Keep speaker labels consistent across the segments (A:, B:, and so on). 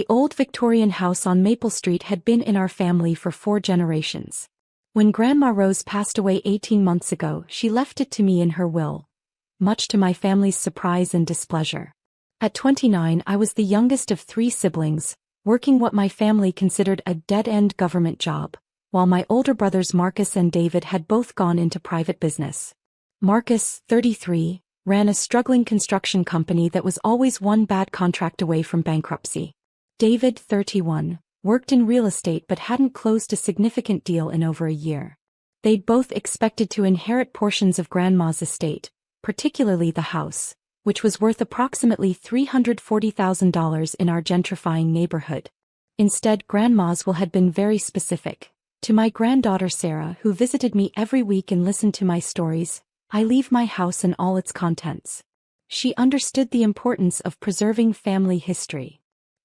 A: The old Victorian house on Maple Street had been in our family for 4 generations. When Grandma Rose passed away 18 months ago, she left it to me in her will, much to my family's surprise and displeasure. At 29, I was the youngest of 3 siblings, working what my family considered a dead-end government job, while my older brothers Marcus and David had both gone into private business. Marcus, 33, ran a struggling construction company that was always one bad contract away from bankruptcy. David, 31, worked in real estate but hadn't closed a significant deal in over a year. They'd both expected to inherit portions of Grandma's estate, particularly the house, which was worth approximately $340,000 in our gentrifying neighborhood. Instead, Grandma's will had been very specific. To my granddaughter Sarah, who visited me every week and listened to my stories, I leave my house and all its contents. She understood the importance of preserving family history.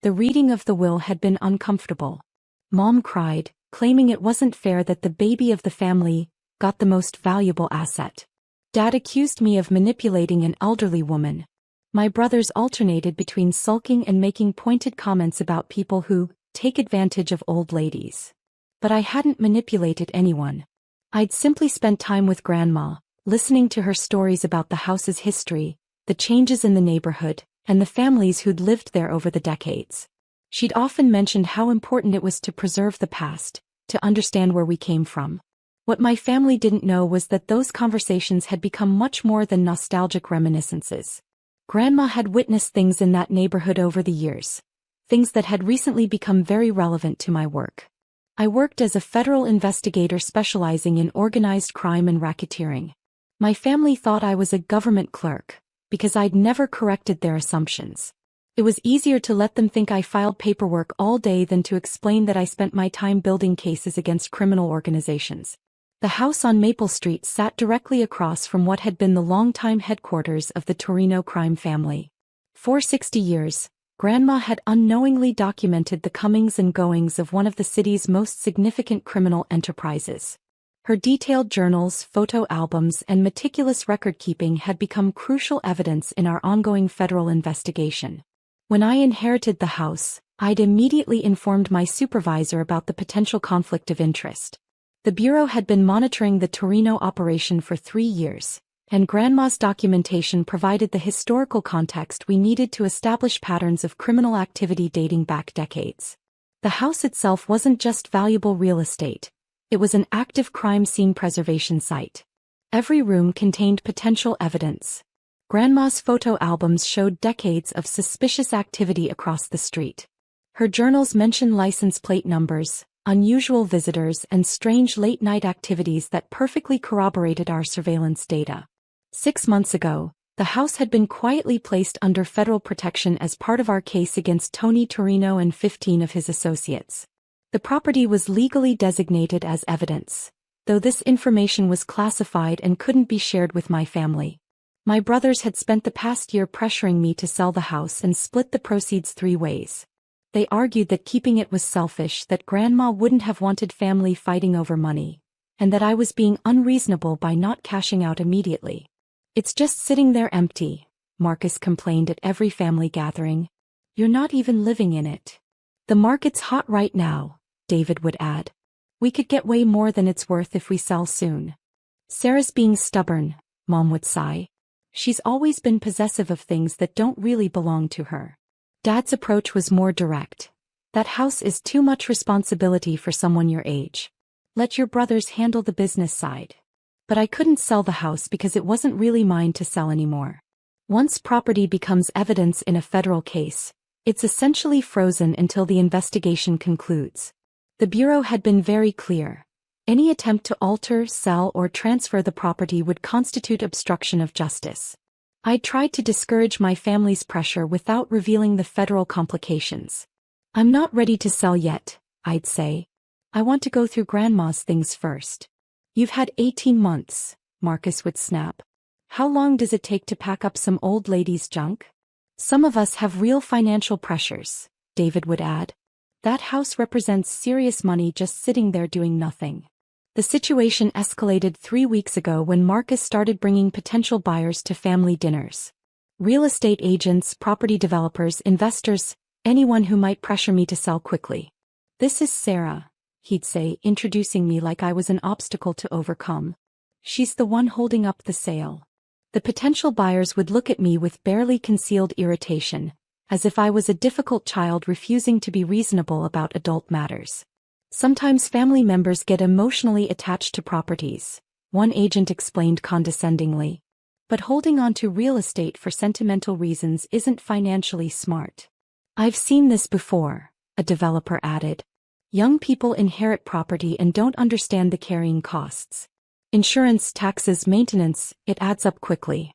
A: The reading of the will had been uncomfortable. Mom cried, claiming it wasn't fair that the baby of the family got the most valuable asset. Dad accused me of manipulating an elderly woman. My brothers alternated between sulking and making pointed comments about people who take advantage of old ladies. But I hadn't manipulated anyone. I'd simply spent time with Grandma, listening to her stories about the house's history, the changes in the neighborhood, and the families who'd lived there over the decades. She'd often mentioned how important it was to preserve the past, to understand where we came from. What my family didn't know was that those conversations had become much more than nostalgic reminiscences. Grandma had witnessed things in that neighborhood over the years, things that had recently become very relevant to my work. I worked as a federal investigator specializing in organized crime and racketeering. My family thought I was a government clerk, because I'd never corrected their assumptions. It was easier to let them think I filed paperwork all day than to explain that I spent my time building cases against criminal organizations. The house on Maple Street sat directly across from what had been the longtime headquarters of the Torino crime family. For 60 years, Grandma had unknowingly documented the comings and goings of one of the city's most significant criminal enterprises. Her detailed journals, photo albums, and meticulous record-keeping had become crucial evidence in our ongoing federal investigation. When I inherited the house, I'd immediately informed my supervisor about the potential conflict of interest. The Bureau had been monitoring the Torino operation for 3 years, and Grandma's documentation provided the historical context we needed to establish patterns of criminal activity dating back decades. The house itself wasn't just valuable real estate. It was an active crime scene preservation site. Every room contained potential evidence. Grandma's photo albums showed decades of suspicious activity across the street. Her journals mentioned license plate numbers, unusual visitors, and strange late-night activities that perfectly corroborated our surveillance data. 6 months ago, the house had been quietly placed under federal protection as part of our case against Tony Torino and 15 of his associates. The property was legally designated as evidence, though this information was classified and couldn't be shared with my family. My brothers had spent the past year pressuring me to sell the house and split the proceeds 3 ways. They argued that keeping it was selfish, that Grandma wouldn't have wanted family fighting over money, and that I was being unreasonable by not cashing out immediately. "It's just sitting there empty," Marcus complained at every family gathering. "You're not even living in it." "The market's hot right now," David would add. "We could get way more than it's worth if we sell soon." "Sarah's being stubborn," Mom would sigh. "She's always been possessive of things that don't really belong to her." Dad's approach was more direct. "That house is too much responsibility for someone your age. Let your brothers handle the business side." But I couldn't sell the house because it wasn't really mine to sell anymore. Once property becomes evidence in a federal case, it's essentially frozen until the investigation concludes. The Bureau had been very clear. Any attempt to alter, sell, or transfer the property would constitute obstruction of justice. I tried to discourage my family's pressure without revealing the federal complications. "I'm not ready to sell yet," I'd say. "I want to go through Grandma's things first." "You've had 18 months, Marcus would snap. "How long does it take to pack up some old lady's junk?" "Some of us have real financial pressures," David would add. "That house represents serious money just sitting there doing nothing." The situation escalated 3 weeks ago when Marcus started bringing potential buyers to family dinners. Real estate agents, property developers, investors, Anyone who might pressure me to sell quickly. This is Sarah, he'd say, introducing me like I was an obstacle to overcome. She's the one holding up the sale. The potential buyers would look at me with barely concealed irritation, as if I was a difficult child refusing to be reasonable about adult matters. Sometimes family members get emotionally attached to properties, one agent explained condescendingly. But holding on to real estate for sentimental reasons isn't financially smart. I've seen this before, a developer added. Young people inherit property and don't understand the carrying costs. Insurance, taxes, maintenance, it adds up quickly.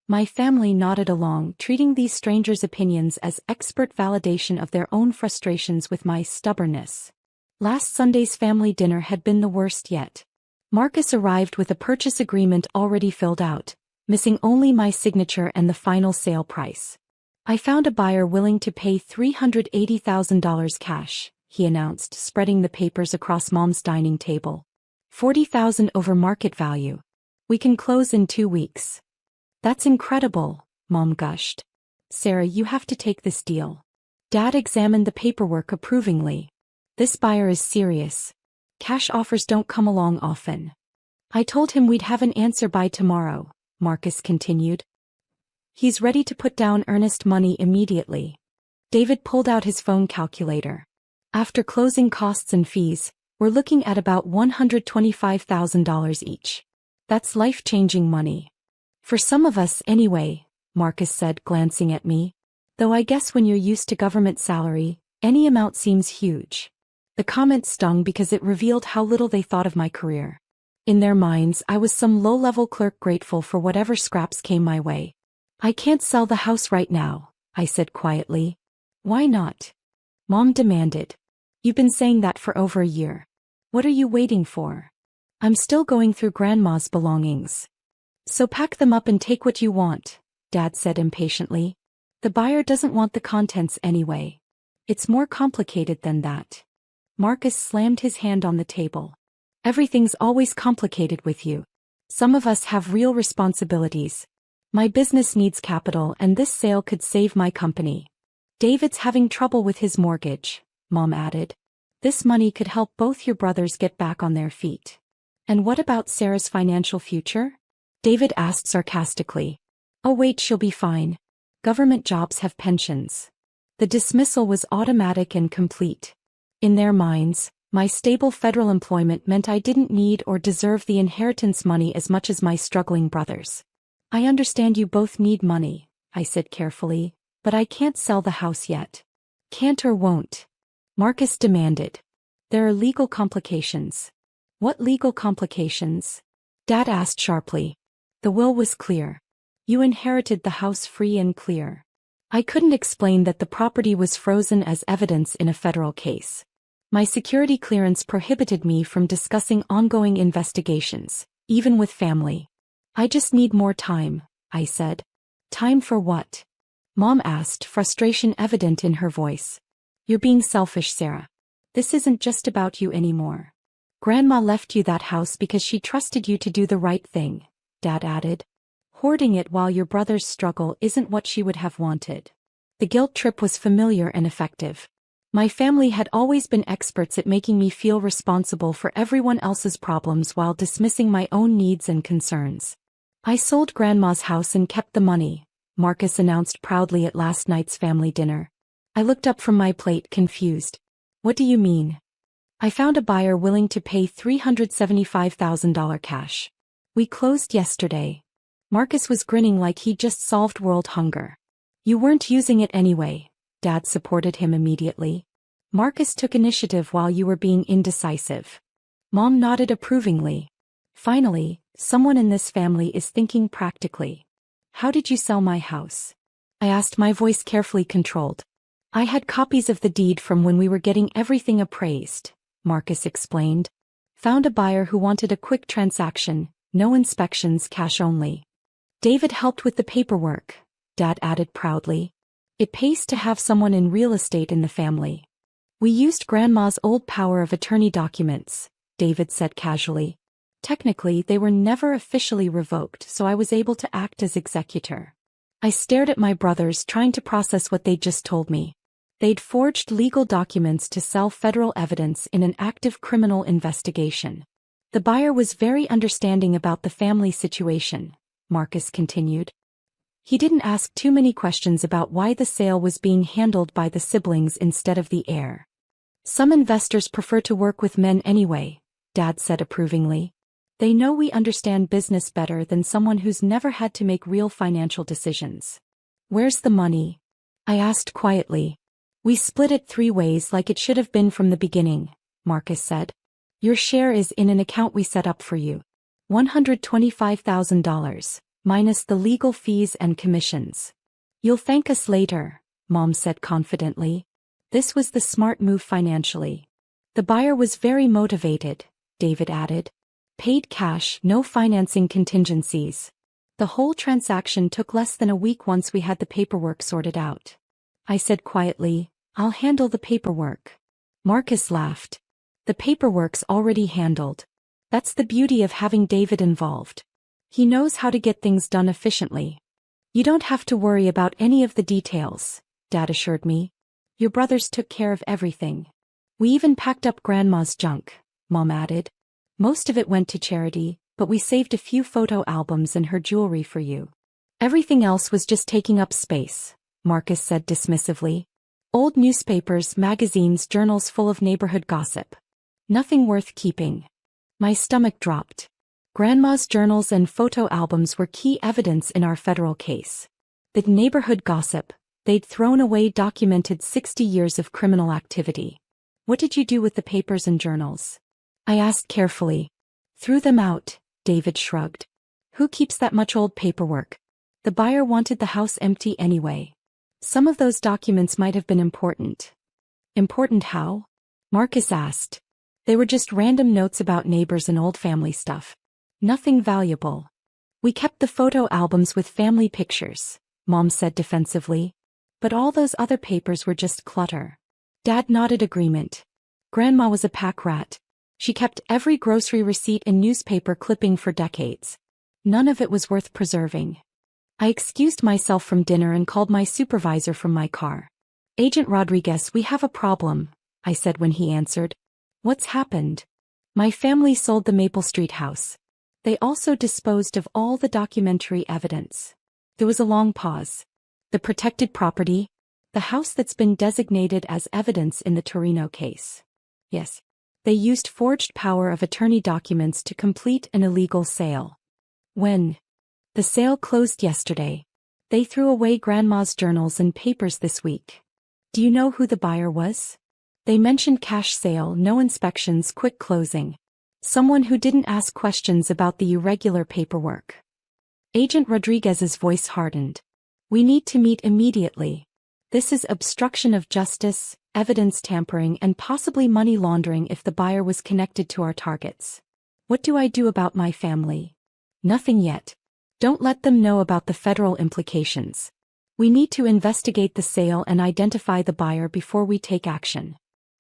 A: My family nodded along, treating these strangers' opinions as expert validation of their own frustrations with my stubbornness. Last Sunday's family dinner had been the worst yet. Marcus arrived with a purchase agreement already filled out, missing only my signature and the final sale price. I found a buyer willing to pay $380,000 cash, he announced, spreading the papers across Mom's dining table. $40,000 over market value. We can close in 2 weeks. That's incredible, Mom gushed. Sarah, you have to take this deal. Dad examined the paperwork approvingly. This buyer is serious. Cash offers don't come along often. I told him we'd have an answer by tomorrow, Marcus continued. He's ready to put down earnest money immediately. David pulled out his phone calculator. After closing costs and fees, we're looking at about $125,000 each. That's life-changing money. For some of us, anyway, Marcus said, glancing at me. Though I guess when you're used to government salary, any amount seems huge. The comment stung because it revealed how little they thought of my career. In their minds, I was some low-level clerk grateful for whatever scraps came my way. I can't sell the house right now, I said quietly. Why not? Mom demanded. You've been saying that for over a year. What are you waiting for? I'm still going through Grandma's belongings. So pack them up and take what you want, Dad said impatiently. The buyer doesn't want the contents anyway. It's more complicated than that. Marcus slammed his hand on the table. Everything's always complicated with you. Some of us have real responsibilities. My business needs capital and this sale could save my company. David's having trouble with his mortgage, Mom added. This money could help both your brothers get back on their feet. And what about Sarah's financial future? David asked sarcastically. Oh wait, she'll be fine. Government jobs have pensions. The dismissal was automatic and complete. In their minds, my stable federal employment meant I didn't need or deserve the inheritance money as much as my struggling brothers. I understand you both need money, I said carefully, but I can't sell the house yet. Can't or won't? Marcus demanded. There are legal complications. What legal complications? Dad asked sharply. The will was clear. You inherited the house free and clear. I couldn't explain that the property was frozen as evidence in a federal case. My security clearance prohibited me from discussing ongoing investigations, even with family. I just need more time, I said. Time for what? Mom asked, frustration evident in her voice. You're being selfish, Sarah. This isn't just about you anymore. Grandma left you that house because she trusted you to do the right thing, Dad added. Hoarding it while your brothers struggle isn't what she would have wanted. The guilt trip was familiar and effective. My family had always been experts at making me feel responsible for everyone else's problems while dismissing my own needs and concerns. I sold Grandma's house and kept the money, Marcus announced proudly at last night's family dinner. I looked up from my plate, confused. What do you mean? I found a buyer willing to pay $375,000 cash. We closed yesterday. Marcus was grinning like he'd just solved world hunger. You weren't using it anyway, Dad supported him immediately. Marcus took initiative while you were being indecisive. Mom nodded approvingly. Finally, someone in this family is thinking practically. How did you sell my house? I asked, my voice carefully controlled. I had copies of the deed from when we were getting everything appraised, Marcus explained. Found a buyer who wanted a quick transaction, no inspections, cash only. David helped with the paperwork, Dad added proudly. It pays to have someone in real estate in the family. We used Grandma's old power of attorney documents, David said casually. Technically, they were never officially revoked, so I was able to act as executor. I stared at my brothers, trying to process what they'd just told me. They'd forged legal documents to sell federal evidence in an active criminal investigation. The buyer was very understanding about the family situation, Marcus continued. He didn't ask too many questions about why the sale was being handled by the siblings instead of the heir. Some investors prefer to work with men anyway, Dad said approvingly. They know we understand business better than someone who's never had to make real financial decisions. Where's the money? I asked quietly. We split it 3 ways like it should have been from the beginning, Marcus said. Your share is in an account we set up for you. $125,000, minus the legal fees and commissions. You'll thank us later, Mom said confidently. This was the smart move financially. The buyer was very motivated, David added. Paid cash, no financing contingencies. The whole transaction took less than a week once we had the paperwork sorted out. I said quietly, I'll handle the paperwork. Marcus laughed. The paperwork's already handled. That's the beauty of having David involved. He knows how to get things done efficiently. You don't have to worry about any of the details, Dad assured me. Your brothers took care of everything. We even packed up Grandma's junk, Mom added. Most of it went to charity, but we saved a few photo albums and her jewelry for you. Everything else was just taking up space, Marcus said dismissively. Old newspapers, magazines, journals full of neighborhood gossip. Nothing worth keeping. My stomach dropped. Grandma's journals and photo albums were key evidence in our federal case. The neighborhood gossip, they'd thrown away documented 60 years of criminal activity. What did you do with the papers and journals? I asked carefully. Threw them out, David shrugged. Who keeps that much old paperwork? The buyer wanted the house empty anyway. Some of those documents might have been important. Important how? Marcus asked. They were just random notes about neighbors and old family stuff. Nothing valuable. We kept the photo albums with family pictures, Mom said defensively. But all those other papers were just clutter. Dad nodded agreement. Grandma was a pack rat. She kept every grocery receipt and newspaper clipping for decades. None of it was worth preserving. I excused myself from dinner and called my supervisor from my car. Agent Rodriguez, we have a problem, I said when he answered. What's happened? My family sold the Maple Street house. They also disposed of all the documentary evidence. There was a long pause. The protected property? The house that's been designated as evidence in the Torino case. Yes. They used forged power of attorney documents to complete an illegal sale. When? The sale closed yesterday. They threw away Grandma's journals and papers this week. Do you know who the buyer was? They mentioned cash sale, no inspections, quick closing. Someone who didn't ask questions about the irregular paperwork. Agent Rodriguez's voice hardened. We need to meet immediately. This is obstruction of justice, evidence tampering, and possibly money laundering if the buyer was connected to our targets. What do I do about my family? Nothing yet. Don't let them know about the federal implications. We need to investigate the sale and identify the buyer before we take action.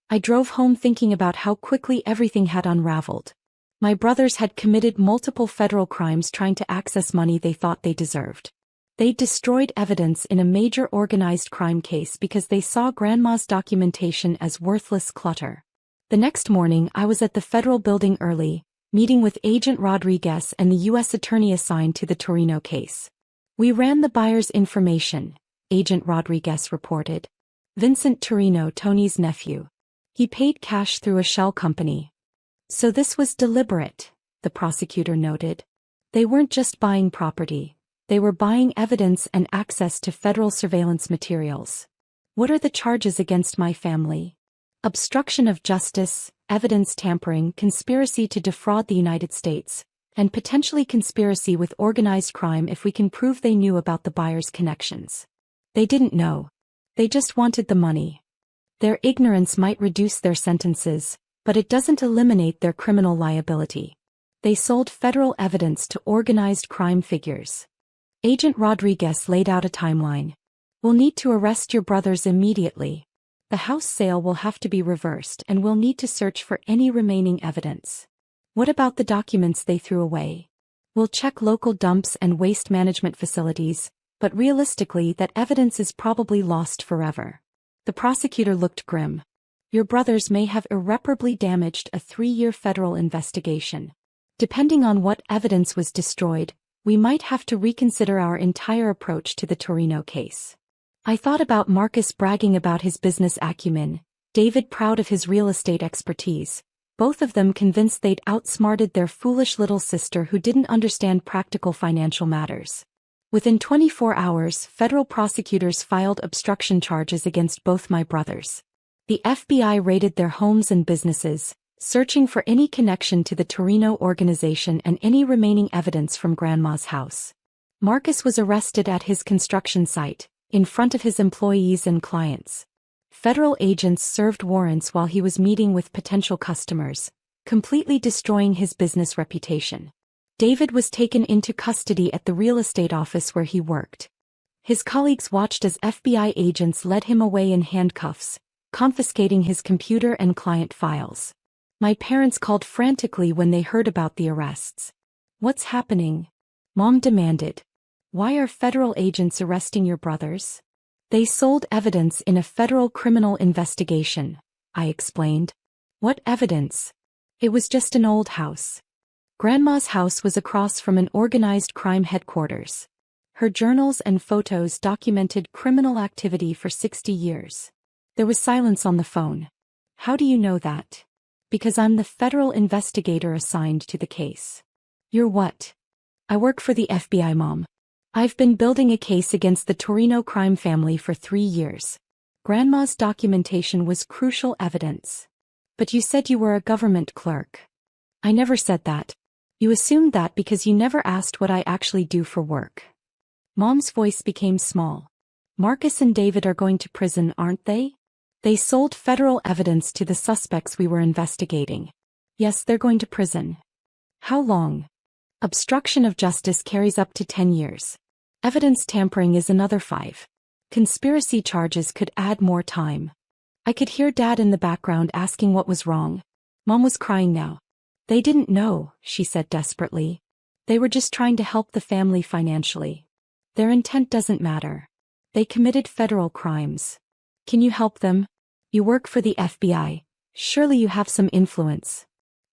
A: I drove home thinking about how quickly everything had unraveled. My brothers had committed multiple federal crimes trying to access money they thought they deserved. They'd destroyed evidence in a major organized crime case because they saw Grandma's documentation as worthless clutter. The next morning I was at the federal building early, meeting with Agent Rodriguez and the U.S. attorney assigned to the Torino case. We ran the buyer's information, Agent Rodriguez reported. Vincent Torino, Tony's nephew. He paid cash through a shell company. So this was deliberate, the prosecutor noted. They weren't just buying property. They were buying evidence and access to federal surveillance materials. What are the charges against my family? Obstruction of justice, evidence tampering, conspiracy to defraud the United States, and potentially conspiracy with organized crime if we can prove they knew about the buyer's connections. They didn't know. They just wanted the money. Their ignorance might reduce their sentences, but it doesn't eliminate their criminal liability. They sold federal evidence to organized crime figures. Agent Rodriguez laid out a timeline. We'll need to arrest your brothers immediately. The house sale will have to be reversed and we'll need to search for any remaining evidence. What about the documents they threw away? We'll check local dumps and waste management facilities, but realistically that evidence is probably lost forever. The prosecutor looked grim. Your brothers may have irreparably damaged a 3-year federal investigation. Depending on what evidence was destroyed, we might have to reconsider our entire approach to the Torino case. I thought about Marcus bragging about his business acumen, David proud of his real estate expertise, both of them convinced they'd outsmarted their foolish little sister who didn't understand practical financial matters. Within 24 hours, federal prosecutors filed obstruction charges against both my brothers. The FBI raided their homes and businesses, searching for any connection to the Torino organization and any remaining evidence from Grandma's house. Marcus was arrested at his construction site, in front of his employees and clients. Federal agents served warrants while he was meeting with potential customers, completely destroying his business reputation. David was taken into custody at the real estate office where he worked. His colleagues watched as FBI agents led him away in handcuffs, confiscating his computer and client files. My parents called frantically when they heard about the arrests. What's happening? Mom demanded. Why are federal agents arresting your brothers? They sold evidence in a federal criminal investigation, I explained. What evidence? It was just an old house. Grandma's house was across from an organized crime headquarters. Her journals and photos documented criminal activity for 60 years. There was silence on the phone. How do you know that? Because I'm the federal investigator assigned to the case. You're what? I work for the FBI, Mom. I've been building a case against the Torino crime family for 3 years. Grandma's documentation was crucial evidence. But you said you were a government clerk. I never said that. You assumed that because you never asked what I actually do for work. Mom's voice became small. Marcus and David are going to prison, aren't they? They sold federal evidence to the suspects we were investigating. Yes, they're going to prison. How long? Obstruction of justice carries up to 10 years. Evidence tampering is another 5. Conspiracy charges could add more time. I could hear Dad in the background asking what was wrong. Mom was crying now. They didn't know, she said desperately. They were just trying to help the family financially. Their intent doesn't matter. They committed federal crimes. Can you help them? You work for the FBI. Surely you have some influence.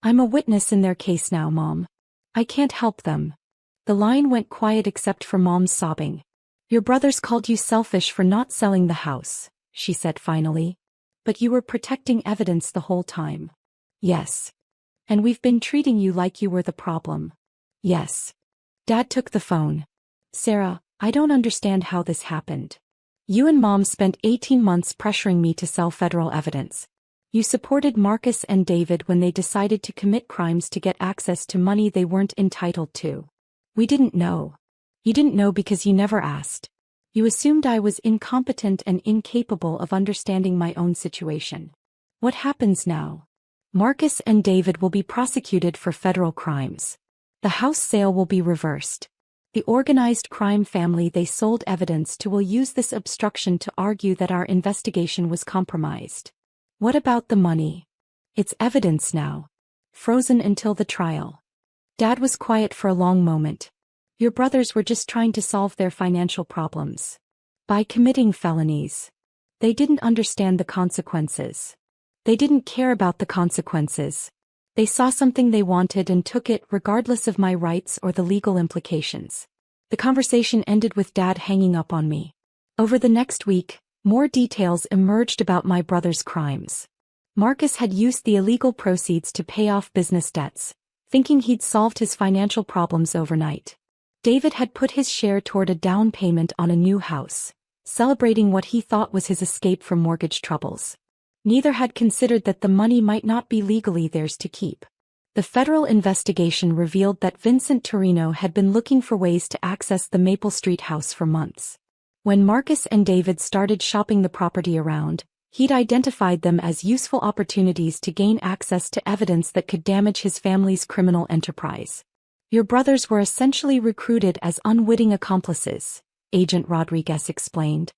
A: I'm a witness in their case now, Mom. I can't help them. The line went quiet except for Mom's sobbing. Your brothers called you selfish for not selling the house, she said finally. But you were protecting evidence the whole time. Yes. And we've been treating you like you were the problem. Yes. Dad took the phone. Sarah, I don't understand how this happened. You and Mom spent 18 months pressuring me to sell federal evidence. You supported Marcus and David when they decided to commit crimes to get access to money they weren't entitled to. We didn't know. You didn't know because you never asked. You assumed I was incompetent and incapable of understanding my own situation. What happens now? Marcus and David will be prosecuted for federal crimes. The house sale will be reversed. The organized crime family they sold evidence to will use this obstruction to argue that our investigation was compromised. What about the money? It's evidence now. Frozen until the trial. Dad was quiet for a long moment. Your brothers were just trying to solve their financial problems. By committing felonies. They didn't understand the consequences. They didn't care about the consequences. They saw something they wanted and took it regardless of my rights or the legal implications. The conversation ended with Dad hanging up on me. Over the next week, more details emerged about my brother's crimes. Marcus had used the illegal proceeds to pay off business debts, thinking he'd solved his financial problems overnight. David had put his share toward a down payment on a new house, celebrating what he thought was his escape from mortgage troubles. Neither had considered that the money might not be legally theirs to keep. The federal investigation revealed that Vincent Torino had been looking for ways to access the Maple Street house for months. When Marcus and David started shopping the property around, he'd identified them as useful opportunities to gain access to evidence that could damage his family's criminal enterprise. Your brothers were essentially recruited as unwitting accomplices, Agent Rodriguez explained.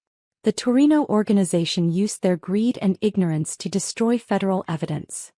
A: The Torino organization used their greed and ignorance to destroy federal evidence.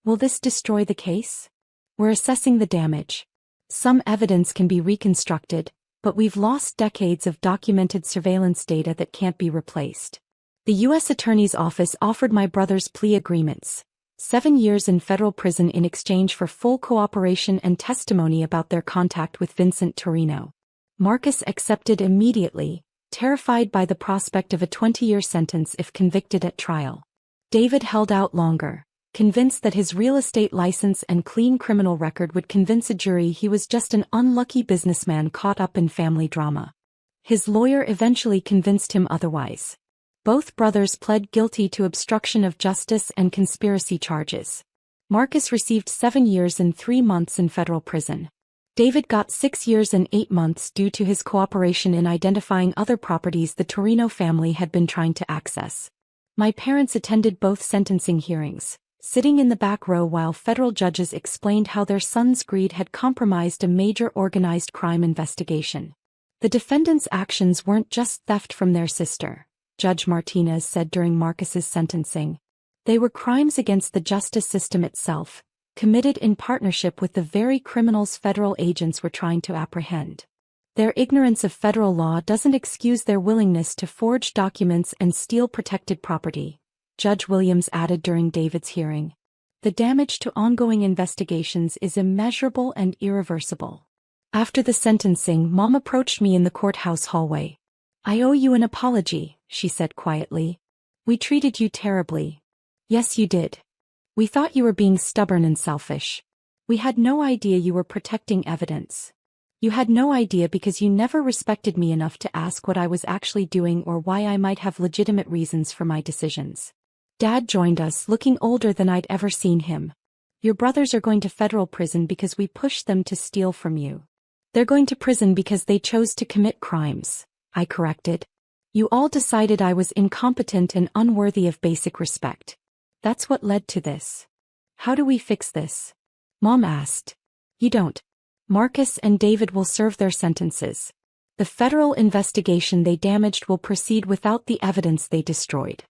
A: Will this destroy the case? We're assessing the damage. Some evidence can be reconstructed, but we've lost decades of documented surveillance data that can't be replaced. The U.S. Attorney's Office offered my brother's plea agreements, 7 years in federal prison in exchange for full cooperation and testimony about their contact with Vincent Torino. Marcus accepted immediately, terrified by the prospect of a 20-year sentence if convicted at trial. David held out longer, convinced that his real estate license and clean criminal record would convince a jury he was just an unlucky businessman caught up in family drama. His lawyer eventually convinced him otherwise. Both brothers pled guilty to obstruction of justice and conspiracy charges. Marcus received 7 years and 3 months in federal prison. David got 6 years and 8 months due to his cooperation in identifying other properties the Torino family had been trying to access. My parents attended both sentencing hearings, sitting in the back row while federal judges explained how their son's greed had compromised a major organized crime investigation. The defendants' actions weren't just theft from their sister, Judge Martinez said during Marcus's sentencing. They were crimes against the justice system itself, committed in partnership with the very criminals federal agents were trying to apprehend. Their ignorance of federal law doesn't excuse their willingness to forge documents and steal protected property, Judge Williams added during David's hearing. The damage to ongoing investigations is immeasurable and irreversible. After the sentencing, Mom approached me in the courthouse hallway. "I owe you an apology," she said quietly. "We treated you terribly." "Yes, you did. We thought you were being stubborn and selfish. We had no idea you were protecting evidence. You had no idea because you never respected me enough to ask what I was actually doing or why I might have legitimate reasons for my decisions." Dad joined us, looking older than I'd ever seen him. "Your brothers are going to federal prison because we pushed them to steal from you. They're going to prison because they chose to commit crimes," I corrected. "You all decided I was incompetent and unworthy of basic respect. That's what led to this. How do we fix this?" Mom asked. "You don't. Marcus and David will serve their sentences. The federal investigation they damaged will proceed without the evidence they destroyed.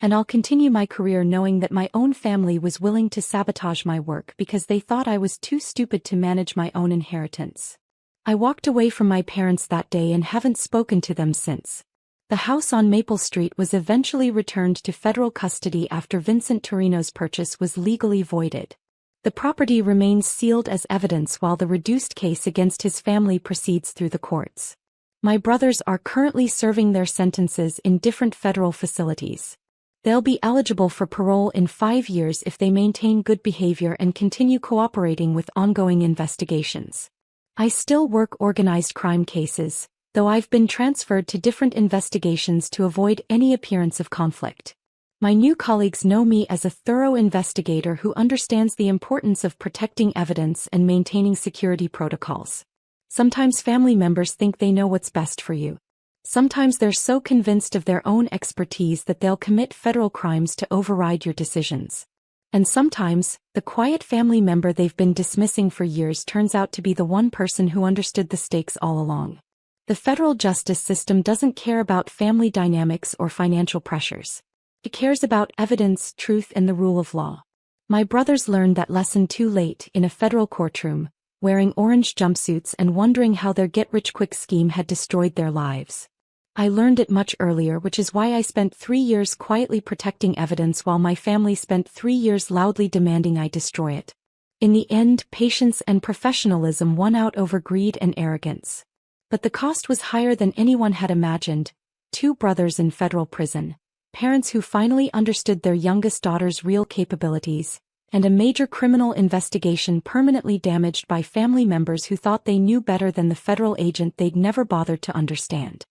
A: And I'll continue my career knowing that my own family was willing to sabotage my work because they thought I was too stupid to manage my own inheritance." I walked away from my parents that day and haven't spoken to them since. The house on Maple Street was eventually returned to federal custody after Vincent Torino's purchase was legally voided. The property remains sealed as evidence while the reduced case against his family proceeds through the courts. My brothers are currently serving their sentences in different federal facilities. They'll be eligible for parole in 5 years if they maintain good behavior and continue cooperating with ongoing investigations. I still work organized crime cases, though I've been transferred to different investigations to avoid any appearance of conflict. My new colleagues know me as a thorough investigator who understands the importance of protecting evidence and maintaining security protocols. Sometimes family members think they know what's best for you. Sometimes they're so convinced of their own expertise that they'll commit federal crimes to override your decisions. And sometimes, the quiet family member they've been dismissing for years turns out to be the one person who understood the stakes all along. The federal justice system doesn't care about family dynamics or financial pressures. It cares about evidence, truth, and the rule of law. My brothers learned that lesson too late in a federal courtroom, wearing orange jumpsuits and wondering how their get-rich-quick scheme had destroyed their lives. I learned it much earlier, which is why I spent 3 years quietly protecting evidence while my family spent 3 years loudly demanding I destroy it. In the end, patience and professionalism won out over greed and arrogance. But the cost was higher than anyone had imagined. 2 brothers in federal prison, parents who finally understood their youngest daughter's real capabilities, and a major criminal investigation permanently damaged by family members who thought they knew better than the federal agent they'd never bothered to understand.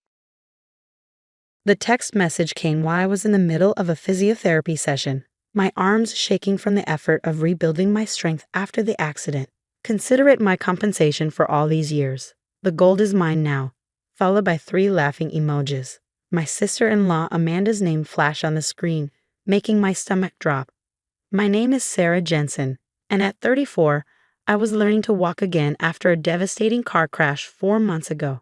B: The text message came while I was in the middle of a physiotherapy session, my arms shaking from the effort of rebuilding my strength after the accident. "Consider it my compensation for all these years. The gold is mine now," followed by 3 laughing emojis. My sister-in-law Amanda's name flashed on the screen, making my stomach drop. My name is Sarah Jensen, and at 34, I was learning to walk again after a devastating car crash 4 months ago.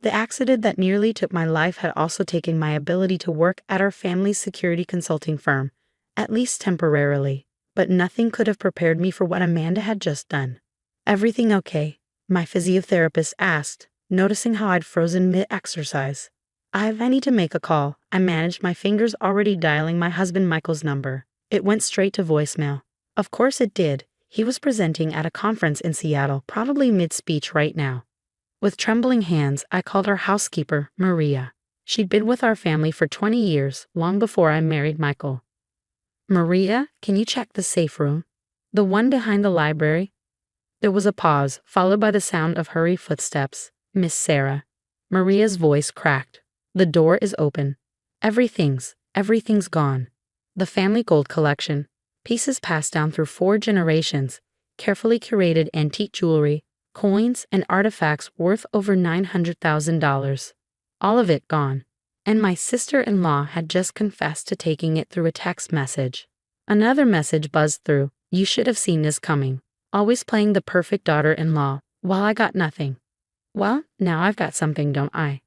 B: The accident that nearly took my life had also taken my ability to work at our family's security consulting firm, at least temporarily, but nothing could have prepared me for what Amanda had just done. "Everything okay?" my physiotherapist asked, noticing how I'd frozen mid-exercise. I need to make a call. I managed, my fingers already dialing my husband Michael's number. It went straight to voicemail. Of course it did. He was presenting at a conference in Seattle, probably mid-speech right now. With trembling hands, I called our housekeeper, Maria. She'd been with our family for 20 years, long before I married Michael. Maria, can you check the safe room? The one behind the library? There was a pause, followed by the sound of hurried footsteps. Miss Sarah. Maria's voice cracked. The door is open. Everything's gone. The family gold collection. Pieces passed down through 4 generations. Carefully curated antique jewelry, coins, and artifacts worth over $900,000. All of it gone. And my sister-in-law had just confessed to taking it through a text message. Another message buzzed through. You should have seen this coming. Always playing the perfect daughter-in-law, while I got nothing. Well, now I've got something, don't I?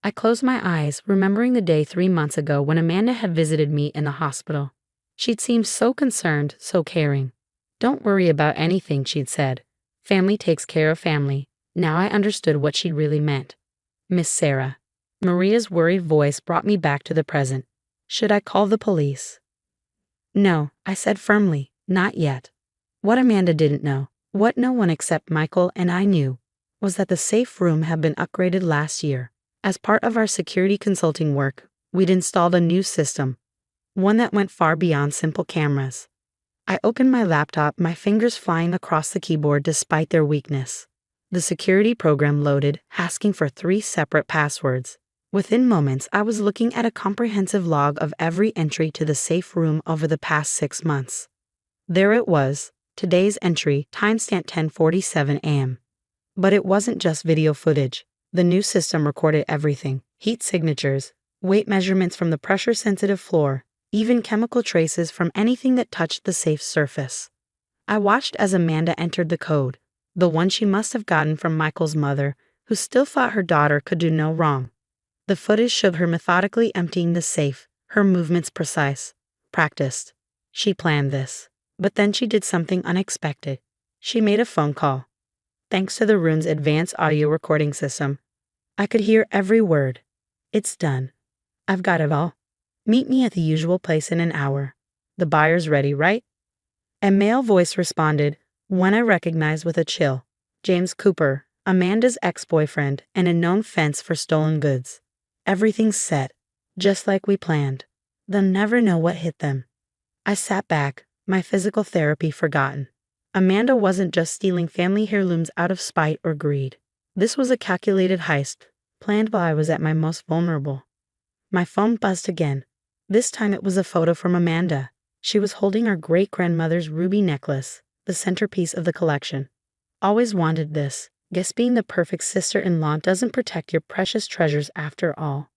B: I closed my eyes, remembering the day 3 months ago when Amanda had visited me in the hospital. She'd seemed so concerned, so caring. Don't worry about anything, she'd said. Family takes care of family. Now I understood what she'd really meant. Miss Sarah. Maria's worried voice brought me back to the present. Should I call the police? No, I said firmly, not yet. What Amanda didn't know, what no one except Michael and I knew, was that the safe room had been upgraded last year. As part of our security consulting work, we'd installed a new system, one that went far beyond simple cameras. I opened my laptop, my fingers flying across the keyboard despite their weakness. The security program loaded, asking for 3 separate passwords. Within moments, I was looking at a comprehensive log of every entry to the safe room over the past 6 months. There it was, today's entry, timestamp 10:47 a.m. But it wasn't just video footage. The new system recorded everything: heat signatures, weight measurements from the pressure-sensitive floor, even chemical traces from anything that touched the safe's surface. I watched as Amanda entered the code, the one she must have gotten from Michael's mother, who still thought her daughter could do no wrong. The footage showed her methodically emptying the safe, her movements precise, practiced. She planned this. But then she did something unexpected. She made a phone call. Thanks to the room's advanced audio recording system, I could hear every word. It's done. I've got it all. Meet me at the usual place in an hour. The buyer's ready, right? A male voice responded, one I recognized with a chill. James Cooper, Amanda's ex-boyfriend, and a known fence for stolen goods. Everything's set, just like we planned. They'll never know what hit them. I sat back, my physical therapy forgotten. Amanda wasn't just stealing family heirlooms out of spite or greed. This was a calculated heist, planned while I was at my most vulnerable. My phone buzzed again. This time it was a photo from Amanda. She was holding her great-grandmother's ruby necklace, the centerpiece of the collection. Always wanted this. Guess being the perfect sister-in-law doesn't protect your precious treasures after all.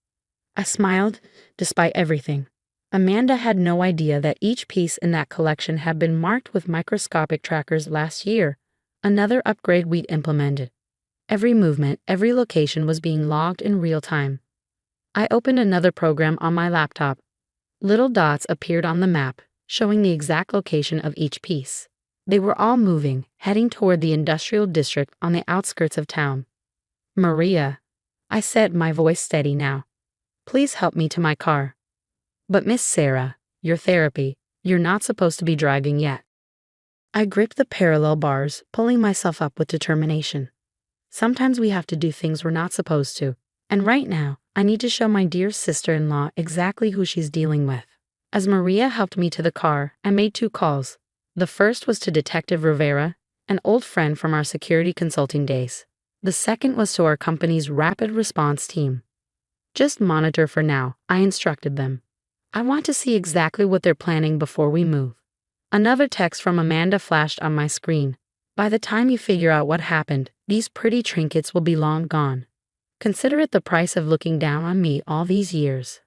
B: I smiled, despite everything. Amanda had no idea that each piece in that collection had been marked with microscopic trackers last year, another upgrade we'd implemented. Every movement, every location was being logged in real time. I opened another program on my laptop. Little dots appeared on the map, showing the exact location of each piece. They were all moving, heading toward the industrial district on the outskirts of town. Maria, I said, my voice steady now. Please help me to my car. But Miss Sarah, your therapy, you're not supposed to be driving yet. I gripped the parallel bars, pulling myself up with determination. Sometimes we have to do things we're not supposed to, and right now, I need to show my dear sister-in-law exactly who she's dealing with. As Maria helped me to the car, I made 2 calls. The first was to Detective Rivera, an old friend from our security consulting days. The second was to our company's rapid response team. Just monitor for now, I instructed them. I want to see exactly what they're planning before we move. Another text from Amanda flashed on my screen. By the time you figure out what happened, these pretty trinkets will be long gone. Consider it the price of looking down on me all these years.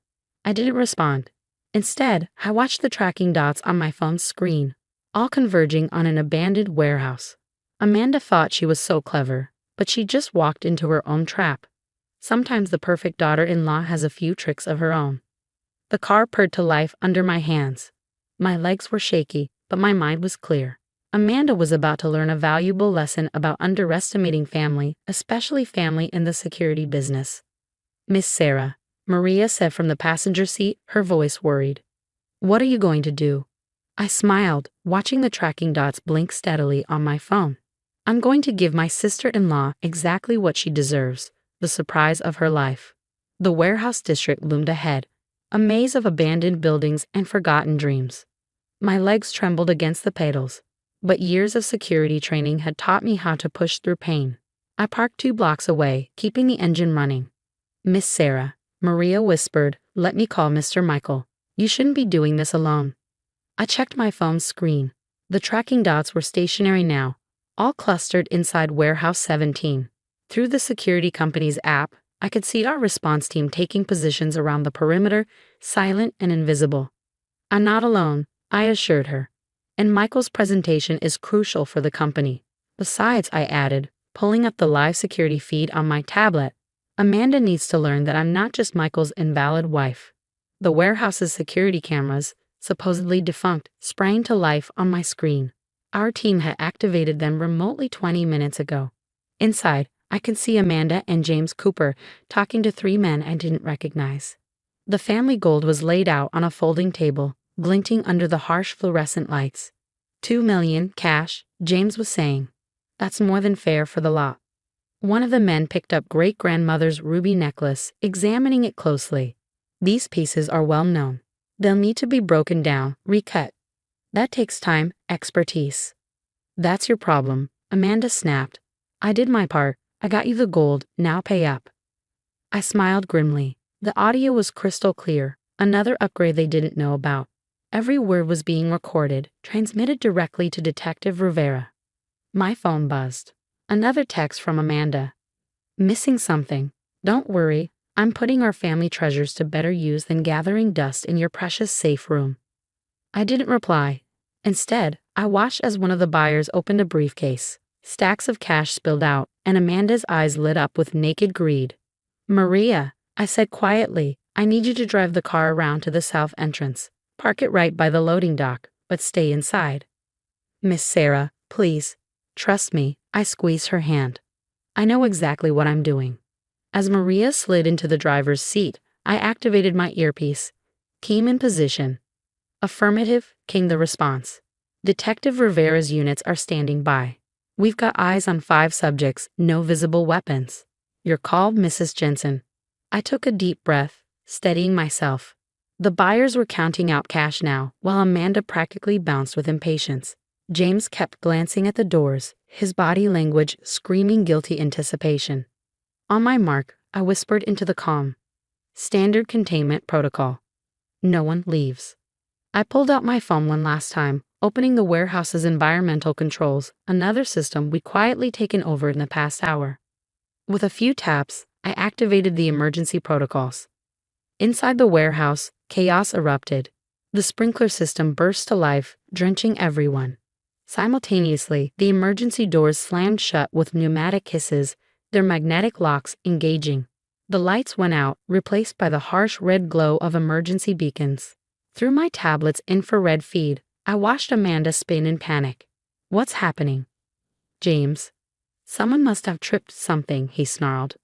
B: I didn't respond. Instead, I watched the tracking dots on my phone's screen, all converging on an abandoned warehouse. Amanda thought she was so clever, but she just walked into her own trap. Sometimes the perfect daughter-in-law has a few tricks of her own. The car purred to life under my hands. My legs were shaky, but my mind was clear. Amanda was about to learn a valuable lesson about underestimating family, especially family in the security business. Miss Sarah, Maria said from the passenger seat, her voice worried. "What are you going to do?" I smiled, watching the tracking dots blink steadily on my phone. "I'm going to give my sister-in-law exactly what she deserves, the surprise of her life." The warehouse district loomed ahead, a maze of abandoned buildings and forgotten dreams. My legs trembled against the pedals, but years of security training had taught me how to push through pain. I parked 2 blocks away, keeping the engine running. "Miss Sarah," Maria whispered, "let me call Mr. Michael. You shouldn't be doing this alone." I checked my phone's screen. The tracking dots were stationary now, all clustered inside Warehouse 17. Through the security company's app, I could see our response team taking positions around the perimeter, silent and invisible. "I'm not alone," I assured her. "And Michael's presentation is crucial for the company." "Besides," I added, pulling up the live security feed on my tablet, "Amanda needs to learn that I'm not just Michael's invalid wife." The warehouse's security cameras, supposedly defunct, sprang to life on my screen. Our team had activated them remotely 20 minutes ago. Inside, I could see Amanda and James Cooper talking to 3 men I didn't recognize. The family gold was laid out on a folding table, glinting under the harsh fluorescent lights. "2 million, cash," James was saying. "That's more than fair for the lot." One of the men picked up great-grandmother's ruby necklace, examining it closely. "These pieces are well known. They'll need to be broken down, recut. That takes time, expertise." "That's your problem," Amanda snapped. "I did my part. I got you the gold, now pay up." I smiled grimly. The audio was crystal clear, another upgrade they didn't know about. Every word was being recorded, transmitted directly to Detective Rivera. My phone buzzed. Another text from Amanda. "Missing something. Don't worry, I'm putting our family treasures to better use than gathering dust in your precious safe room." I didn't reply. Instead, I watched as one of the buyers opened a briefcase. Stacks of cash spilled out, and Amanda's eyes lit up with naked greed. "Maria," I said quietly, "I need you to drive the car around to the south entrance. Park it right by the loading dock, but stay inside." "Miss Sarah, please. Trust me," I squeezed her hand. "I know exactly what I'm doing." As Maria slid into the driver's seat, I activated my earpiece. "Keep in position." "Affirmative," came the response. "Detective Rivera's units are standing by. We've got eyes on 5 subjects, no visible weapons." "You're called, Mrs. Jensen." I took a deep breath, steadying myself. The buyers were counting out cash now, while Amanda practically bounced with impatience. James kept glancing at the doors, his body language screaming guilty anticipation. On my mark, I whispered into the comm. "Standard containment protocol. No one leaves." I pulled out my phone one last time, opening the warehouse's environmental controls, another system we'd quietly taken over in the past hour. With a few taps, I activated the emergency protocols. Inside the warehouse, chaos erupted. The sprinkler system burst to life, drenching everyone. Simultaneously, the emergency doors slammed shut with pneumatic hisses, their magnetic locks engaging. The lights went out, replaced by the harsh red glow of emergency beacons. Through my tablet's infrared feed, I watched Amanda spin in panic. "What's happening?" "James. Someone must have tripped something," he snarled.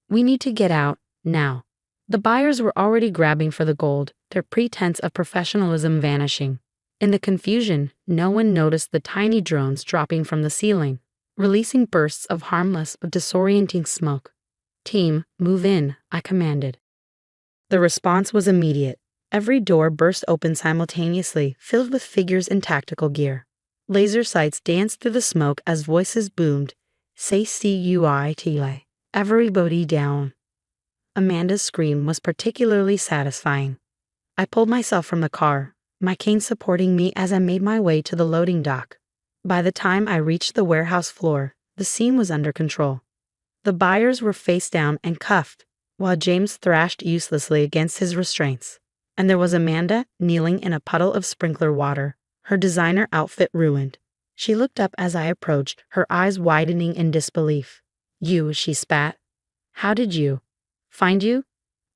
B: "We need to get out, now." The buyers were already grabbing for the gold, their pretense of professionalism vanishing. In the confusion, no one noticed the tiny drones dropping from the ceiling, releasing bursts of harmless but disorienting smoke. "Team, move in," I commanded. The response was immediate. Every door burst open simultaneously, filled with figures in tactical gear. Laser sights danced through the smoke as voices boomed. "Say CUITLA. Everybody down." Amanda's scream was particularly satisfying. I pulled myself from the car, my cane supporting me as I made my way to the loading dock. By the time I reached the warehouse floor, the scene was under control. The buyers were face down and cuffed, while James thrashed uselessly against his restraints. And there was Amanda kneeling in a puddle of sprinkler water, her designer outfit ruined. She looked up as I approached, her eyes widening in disbelief. "You," she spat. "How did you find you?"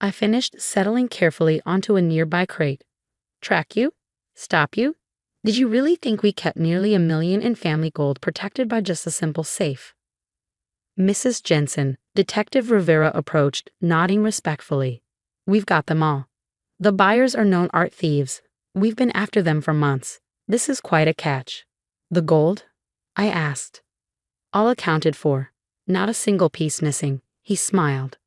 B: I finished, settling carefully onto a nearby crate. "Track you? Stop you? Did you really think we kept nearly $1 million in family gold protected by just a simple safe?" "Mrs. Jensen," Detective Rivera approached, nodding respectfully. We've got them all. The buyers are known art thieves. We've been after them for months. This is quite a catch. The gold? I asked. All accounted for. Not a single piece missing. He smiled.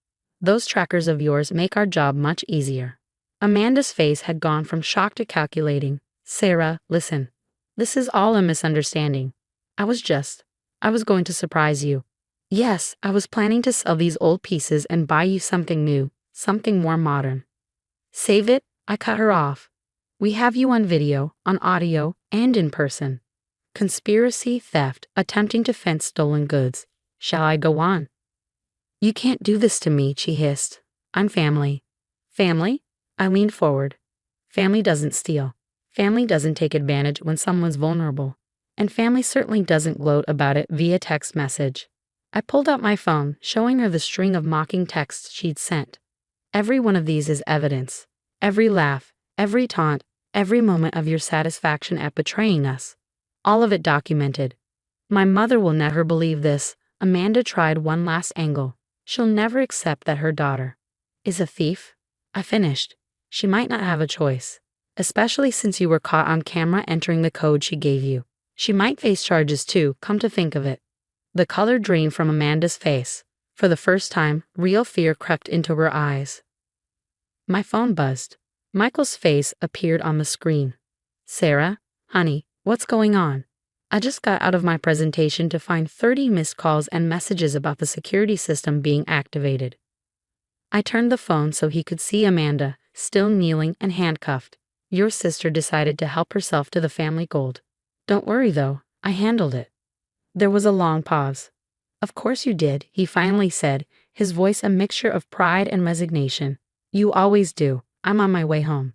B: Those trackers of yours make our job much easier. Amanda's face had gone from shock to calculating. Sarah, listen. This is all a misunderstanding. I was going to surprise you. Yes, I was planning to sell these old pieces and buy you something new, something more modern. Save it, I cut her off. We have you on video, on audio, and in person. Conspiracy, theft, attempting to fence stolen goods. Shall I go on? You can't do this to me, she hissed. I'm family. Family? I leaned forward. Family doesn't steal. Family doesn't take advantage when someone's vulnerable. And family certainly doesn't gloat about it via text message. I pulled out my phone, showing her the string of mocking texts she'd sent. Every one of these is evidence. Every laugh, every taunt, every moment of your satisfaction at betraying us. All of it documented. My mother will never believe this. Amanda tried one last angle. She'll never accept that her daughter is a thief. I finished. She might not have a choice. Especially since you were caught on camera entering the code she gave you. She might face charges too, come to think of it. The color drained from Amanda's face. For the first time, real fear crept into her eyes. My phone buzzed. Michael's face appeared on the screen. Sarah, honey, what's going on? I just got out of my presentation to find 30 missed calls and messages about the security system being activated. I turned the phone so he could see Amanda, still kneeling and handcuffed. Your sister decided to help herself to the family gold. Don't worry though, I handled it. There was a long pause. Of course you did, he finally said, his voice a mixture of pride and resignation. You always do. I'm on my way home.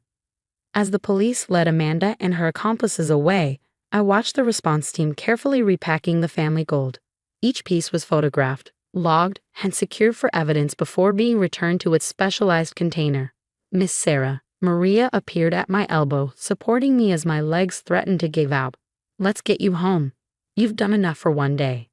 B: As the police led Amanda and her accomplices away, I watched the response team carefully repacking the family gold. Each piece was photographed, logged, and secured for evidence before being returned to its specialized container. Miss Sarah, Maria appeared at my elbow, supporting me as my legs threatened to give out. Let's get you home. You've done enough for one day.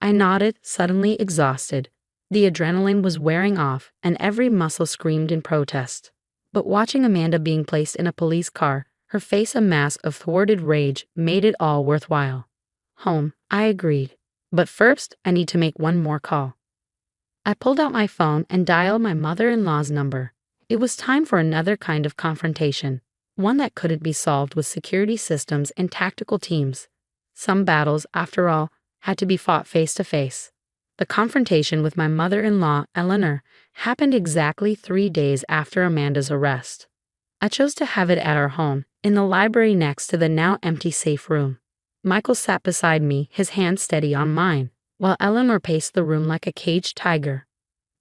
B: I nodded, suddenly exhausted. The adrenaline was wearing off, and every muscle screamed in protest. But watching Amanda being placed in a police car, her face a mask of thwarted rage, made it all worthwhile. Home, I agreed. But first, I need to make one more call. I pulled out my phone and dialed my mother-in-law's number. It was time for another kind of confrontation, one that couldn't be solved with security systems and tactical teams. Some battles, after all, had to be fought face to face. The confrontation with my mother-in-law, Eleanor, happened exactly 3 days after Amanda's arrest. I chose to have it at our home, in the library next to the now empty safe room. Michael sat beside me, his hand steady on mine, while Eleanor paced the room like a caged tiger.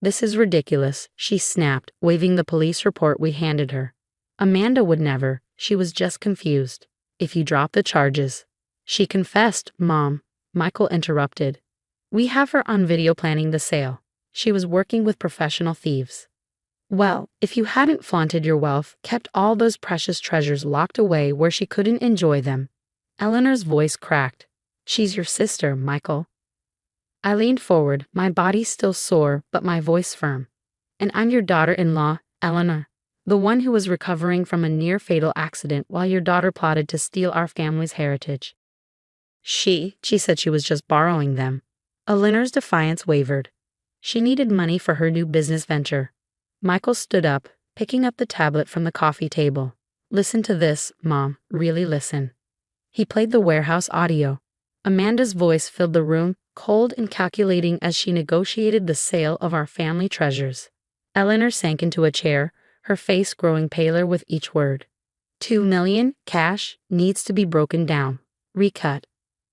B: This is ridiculous, she snapped, waving the police report we handed her. Amanda would never, she was just confused. If you drop the charges. She confessed, Mom, Michael interrupted. We have her on video planning the sale. She was working with professional thieves. Well, if you hadn't flaunted your wealth, kept all those precious treasures locked away where she couldn't enjoy them. Eleanor's voice cracked. She's your sister, Michael. I leaned forward, my body still sore, but my voice firm. And I'm your daughter-in-law, Eleanor, the one who was recovering from a near-fatal accident while your daughter plotted to steal our family's heritage. She said she was just borrowing them. Eleanor's defiance wavered. She needed money for her new business venture. Michael stood up, picking up the tablet from the coffee table. Listen to this, Mom, really listen. He played the warehouse audio. Amanda's voice filled the room, cold and calculating as she negotiated the sale of our family treasures. Eleanor sank into a chair, her face growing paler with each word. 2 million, cash, needs to be broken down. Recut.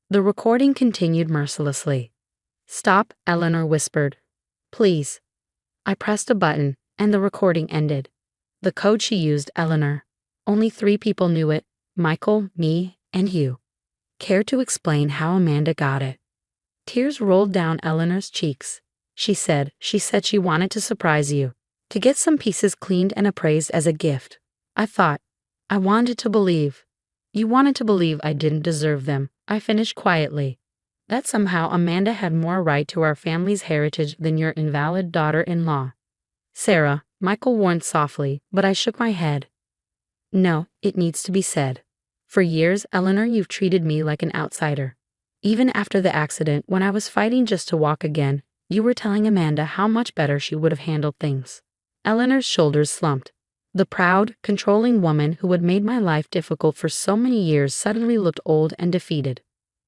B: The recording continued mercilessly. Stop, Eleanor whispered. Please. I pressed a button, and the recording ended. The code she used, Eleanor. Only 3 people knew it, Michael, me, and you. Care to explain how Amanda got it? Tears rolled down Eleanor's cheeks. She said she wanted to surprise you, to get some pieces cleaned and appraised as a gift. I wanted to believe. You wanted to believe I didn't deserve them, I finished quietly. That somehow Amanda had more right to our family's heritage than your invalid daughter-in-law. Sarah, Michael warned softly, but I shook my head. No, it needs to be said. For years, Eleanor, you've treated me like an outsider. Even after the accident, when I was fighting just to walk again, you were telling Amanda how much better she would have handled things. Eleanor's shoulders slumped. The proud, controlling woman who had made my life difficult for so many years suddenly looked old and defeated.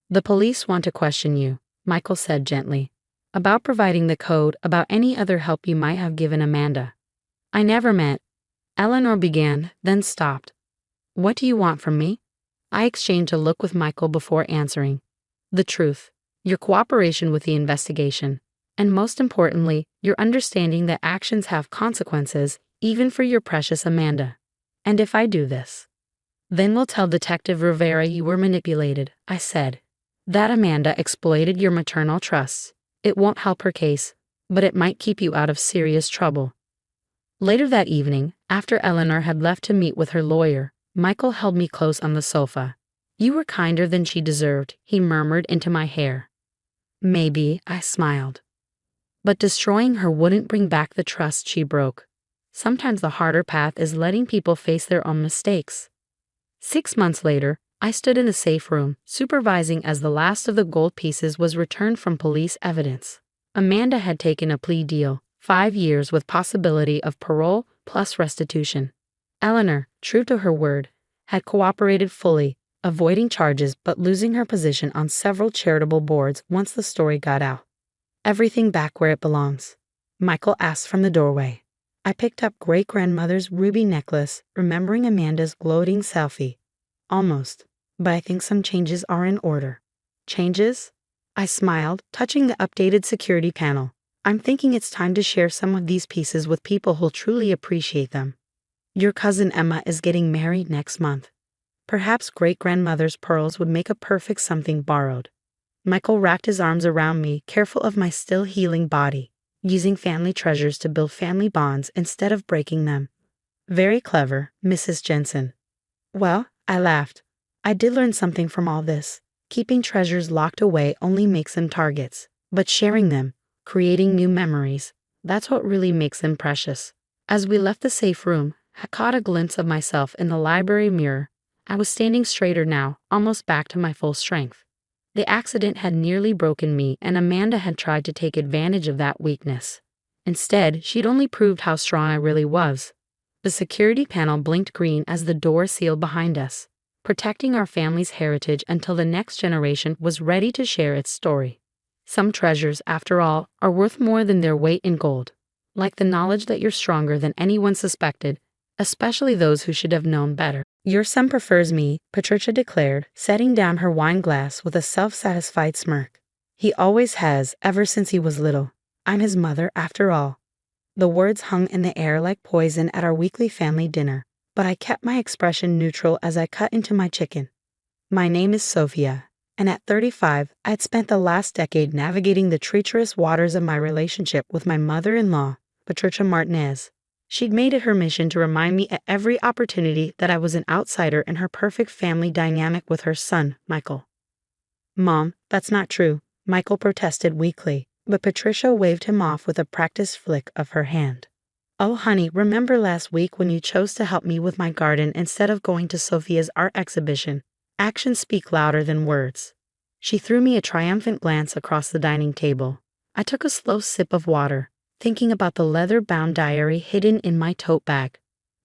B: The police want to question you, Michael said gently. About providing the code, about any other help you might have given Amanda. I never meant. Eleanor began, then stopped. What do you want from me? I exchanged a look with Michael before answering. The truth. Your cooperation with the investigation. And most importantly, your understanding that actions have consequences, even for your precious Amanda. And if I do this, then we'll tell Detective Rivera you were manipulated, I said. That Amanda exploited your maternal trusts. It won't help her case, but it might keep you out of serious trouble. Later that evening, after Eleanor had left to meet with her lawyer, Michael held me close on the sofa. You were kinder than she deserved, he murmured into my hair. Maybe, I smiled. But destroying her wouldn't bring back the trust she broke. Sometimes the harder path is letting people face their own mistakes. 6 months later, I stood in a safe room, supervising as the last of the gold pieces was returned from police evidence. Amanda had taken a plea deal, 5 years with possibility of parole plus restitution. Eleanor, true to her word, had cooperated fully, avoiding charges but losing her position on several charitable boards once the story got out. Everything back where it belongs, Michael asked from the doorway. I picked up great-grandmother's ruby necklace, remembering Amanda's gloating selfie. Almost, but I think some changes are in order. Changes? I smiled, touching the updated security panel. I'm thinking it's time to share some of these pieces with people who'll truly appreciate them. Your cousin Emma is getting married next month. Perhaps great-grandmother's pearls would make a perfect something borrowed. Michael wrapped his arms around me, careful of my still healing body, using family treasures to build family bonds instead of breaking them. Very clever, Mrs. Jensen. Well, I laughed. I did learn something from all this. Keeping treasures locked away only makes them targets, but sharing them, creating new memories, that's what really makes them precious. As we left the safe room, I caught a glimpse of myself in the library mirror. I was standing straighter now, almost back to my full strength. The accident had nearly broken me, and Amanda had tried to take advantage of that weakness. Instead, she'd only proved how strong I really was. The security panel blinked green as the door sealed behind us, protecting our family's heritage until the next generation was ready to share its story. Some treasures, after all, are worth more than their weight in gold. Like the knowledge that you're stronger than anyone suspected, especially those who should have known better. Your son prefers me, Patricia declared, setting down her wine glass with a self-satisfied smirk. He always has, ever since he was little. I'm his mother, after all. The words hung in the air like poison at our weekly family dinner, but I kept my expression neutral as I cut into my chicken. My name is Sophia, and at 35, I had spent the last decade navigating the treacherous waters of my relationship with my mother-in-law, Patricia Martinez. She'd made it her mission to remind me at every opportunity that I was an outsider in her perfect family dynamic with her son, Michael. Mom, that's not true, Michael protested weakly, but Patricia waved him off with a practiced flick of her hand. Oh honey, remember last week when you chose to help me with my garden instead of going to Sophia's art exhibition? Actions speak louder than words. She threw me a triumphant glance across the dining table. I took a slow sip of water, thinking about the leather-bound diary hidden in my tote bag.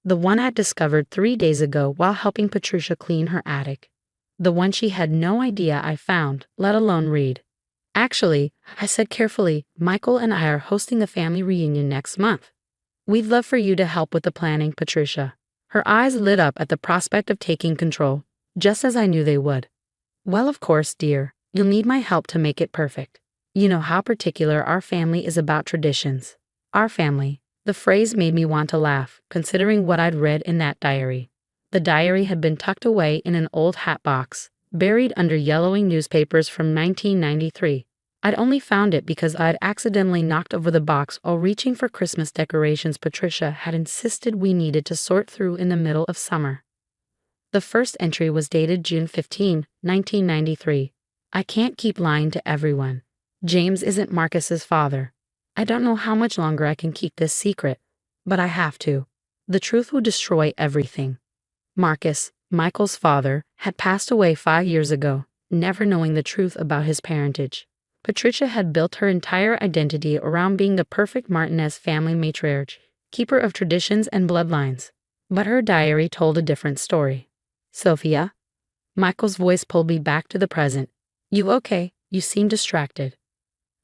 B: The one I'd discovered 3 days ago while helping Patricia clean her attic. The one she had no idea I found, let alone read. Actually, I said carefully, Michael and I are hosting a family reunion next month. We'd love for you to help with the planning, Patricia. Her eyes lit up at the prospect of taking control, just as I knew they would. Well, of course, dear, you'll need my help to make it perfect. You know how particular our family is about traditions. Our family. The phrase made me want to laugh, considering what I'd read in that diary. The diary had been tucked away in an old hat box, buried under yellowing newspapers from 1993. I'd only found it because I'd accidentally knocked over the box while reaching for Christmas decorations Patricia had insisted we needed to sort through in the middle of summer. The first entry was dated June 15, 1993. I can't keep lying to everyone. James isn't Marcus's father. I don't know how much longer I can keep this secret. But I have to. The truth will destroy everything. Marcus, Michael's father, had passed away 5 years ago, never knowing the truth about his parentage. Patricia had built her entire identity around being the perfect Martinez family matriarch, keeper of traditions and bloodlines. But her diary told a different story. Sophia? Michael's voice pulled me back to the present. You okay? You seem distracted.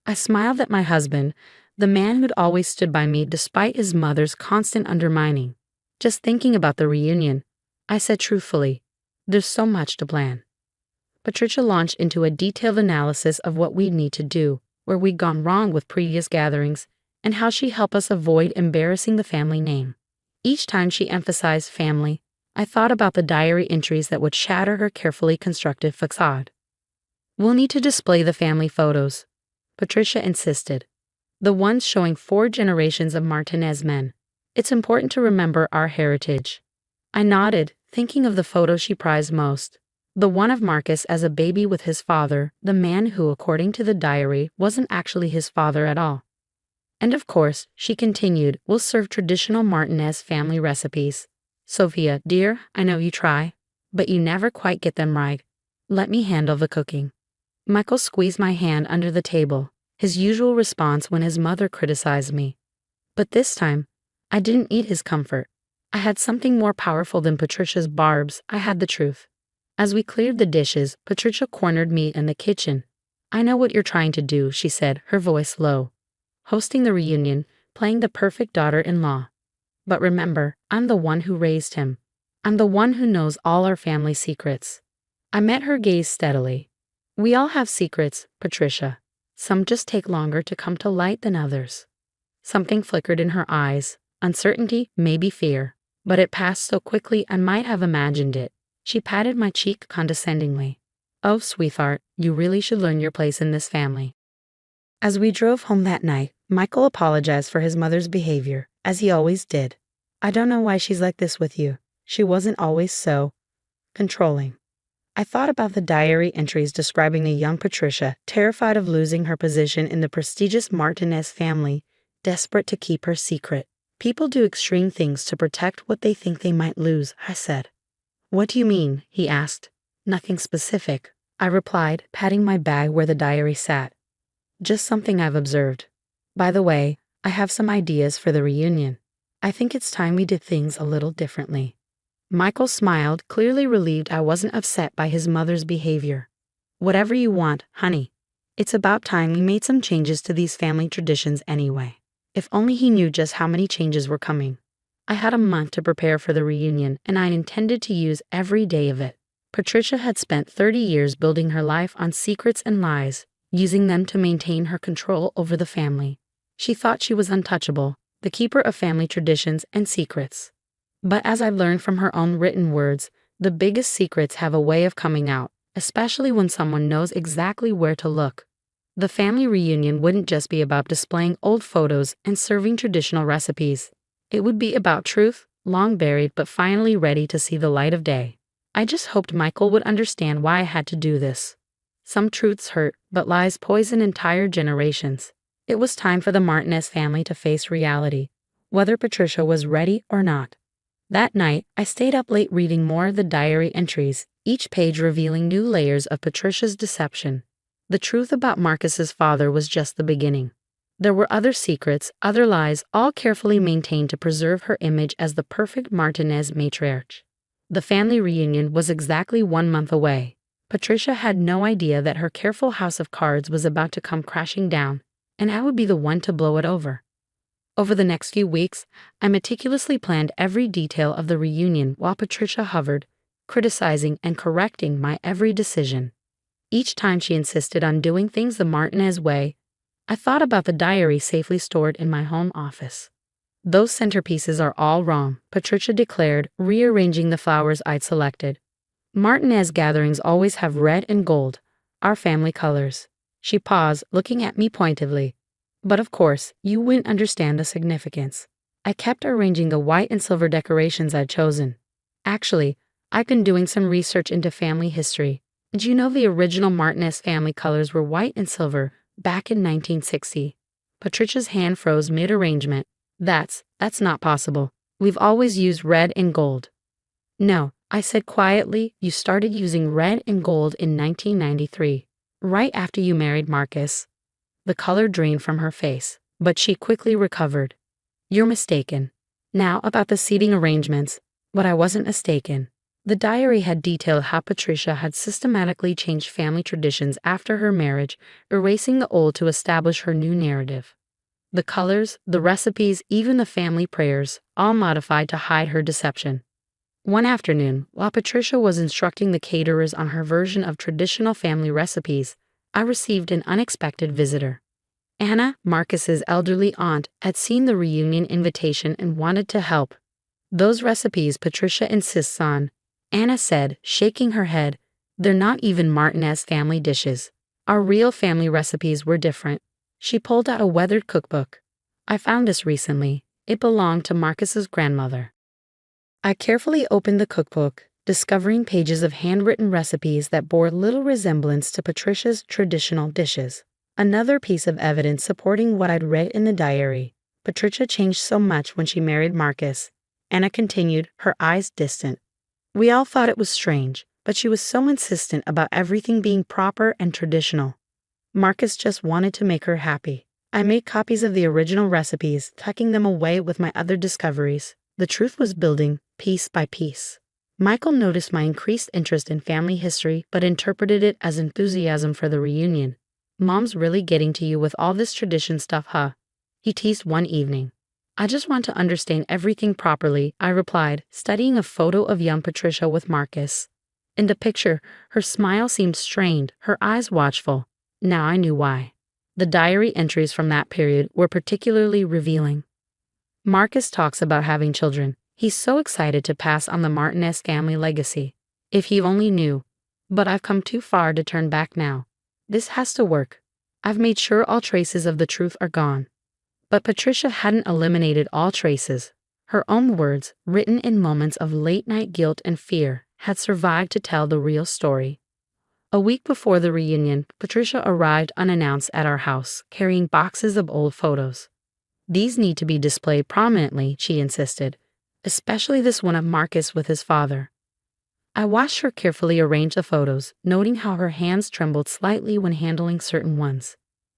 B: I smiled at my husband, the man who'd always stood by me despite his mother's constant undermining. Just thinking about the reunion, I said truthfully, there's so much to plan. Patricia launched into a detailed analysis of what we'd need to do, where we'd gone wrong with previous gatherings, and how she'd help us avoid embarrassing the family name. Each time she emphasized family, I thought about the diary entries that would shatter her carefully constructed facade. We'll need to display the family photos, Patricia insisted. The ones showing 4 generations of Martinez men. It's important to remember our heritage. I nodded, thinking of the photo she prized most. The one of Marcus as a baby with his father, the man who, according to the diary, wasn't actually his father at all. And of course, she continued, we'll serve traditional Martinez family recipes. Sophia, dear, I know you try, but you never quite get them right. Let me handle the cooking. Michael squeezed my hand under the table, his usual response when his mother criticized me. But this time, I didn't eat his comfort. I had something more powerful than Patricia's barbs. I had the truth. As we cleared the dishes, Patricia cornered me in the kitchen. I know what you're trying to do, she said, her voice low. Hosting the reunion, playing the perfect daughter-in-law. But remember, I'm the one who raised him. I'm the one who knows all our family secrets. I met her gaze steadily. We all have secrets, Patricia. Some just take longer to come to light than others. Something flickered in her eyes, uncertainty, maybe fear, but it passed so quickly I might have imagined it. She patted my cheek condescendingly. Oh, sweetheart, you really should learn your place in this family. As we drove home that night, Michael apologized for his mother's behavior, as he always did. I don't know why she's like this with you. She wasn't always so controlling. I thought about the diary entries describing a young Patricia, terrified of losing her position in the prestigious Martinez family, desperate to keep her secret. People do extreme things to protect what they think they might lose, I said. What do you mean? He asked. Nothing specific, I replied, patting my bag where the diary sat. Just something I've observed. By the way, I have some ideas for the reunion. I think it's time we did things a little differently. Michael smiled, clearly relieved I wasn't upset by his mother's behavior. Whatever you want, honey. It's about time we made some changes to these family traditions anyway. If only he knew just how many changes were coming. I had a month to prepare for the reunion, and I intended to use every day of it. Patricia had spent 30 years building her life on secrets and lies, using them to maintain her control over the family. She thought she was untouchable, the keeper of family traditions and secrets. But as I've learned from her own written words, the biggest secrets have a way of coming out, especially when someone knows exactly where to look. The family reunion wouldn't just be about displaying old photos and serving traditional recipes. It would be about truth, long buried but finally ready to see the light of day. I just hoped Michael would understand why I had to do this. Some truths hurt, but lies poison entire generations. It was time for the Martinez family to face reality, whether Patricia was ready or not. That night, I stayed up late reading more of the diary entries, each page revealing new layers of Patricia's deception. The truth about Marcus's father was just the beginning. There were other secrets, other lies, all carefully maintained to preserve her image as the perfect Martinez matriarch. The family reunion was exactly 1 month away. Patricia had no idea that her careful house of cards was about to come crashing down, and I would be the one to blow it over. Over the next few weeks, I meticulously planned every detail of the reunion while Patricia hovered, criticizing and correcting my every decision. Each time she insisted on doing things the Martinez way, I thought about the diary safely stored in my home office. Those centerpieces are all wrong, Patricia declared, rearranging the flowers I'd selected. Martinez gatherings always have red and gold, our family colors. She paused, looking at me pointedly. But of course, you wouldn't understand the significance. I kept arranging the white and silver decorations I'd chosen. Actually, I've been doing some research into family history. Did you know the original Martinez family colors were white and silver back in 1960? Patricia's hand froze mid-arrangement. That's That's not possible. We've always used red and gold. No, I said quietly, you started using red and gold in 1993, right after you married Marcus. The color drained from her face, but she quickly recovered. You're mistaken. Now about the seating arrangements, but I wasn't mistaken. The diary had detailed how Patricia had systematically changed family traditions after her marriage, erasing the old to establish her new narrative. The colors, the recipes, even the family prayers, all modified to hide her deception. One afternoon, while Patricia was instructing the caterers on her version of traditional family recipes, I received an unexpected visitor. Anna, Marcus's elderly aunt, had seen the reunion invitation and wanted to help. Those recipes Patricia insists on, Anna said, shaking her head, they're not even Martinez family dishes. Our real family recipes were different. She pulled out a weathered cookbook. I found this recently. It belonged to Marcus's grandmother. I carefully opened the cookbook, discovering pages of handwritten recipes that bore little resemblance to Patricia's traditional dishes. Another piece of evidence supporting what I'd read in the diary. Patricia changed so much when she married Marcus. Anna continued, her eyes distant. We all thought it was strange, but she was so insistent about everything being proper and traditional. Marcus just wanted to make her happy. I made copies of the original recipes, tucking them away with my other discoveries. The truth was building, piece by piece. Michael noticed my increased interest in family history but interpreted it as enthusiasm for the reunion. Mom's really getting to you with all this tradition stuff, huh? He teased one evening. I just want to understand everything properly, I replied, studying a photo of young Patricia with Marcus. In the picture, her smile seemed strained, her eyes watchful. Now I knew why. The diary entries from that period were particularly revealing. Marcus talks about having children. He's so excited to pass on the Martinez family legacy. If he only knew. But I've come too far to turn back now. This has to work. I've made sure all traces of the truth are gone. But Patricia hadn't eliminated all traces. Her own words, written in moments of late-night guilt and fear, had survived to tell the real story. A week before the reunion, Patricia arrived unannounced at our house, carrying boxes of old photos. These need to be displayed prominently, she insisted, especially this one of Marcus with his father. I watched her carefully arrange the photos, noting how her hands trembled slightly when handling certain ones.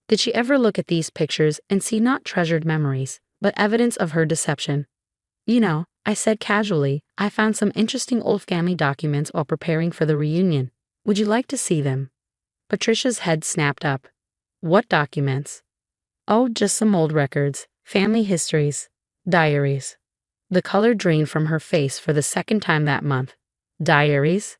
B: Did she ever look at these pictures and see not treasured memories, but evidence of her deception? You know, I said casually, I found some interesting old family documents while preparing for the reunion. Would you like to see them? Patricia's head snapped up. What documents? Oh, just some old records, family histories, diaries. The color drained from her face for the second time that month. Diaries?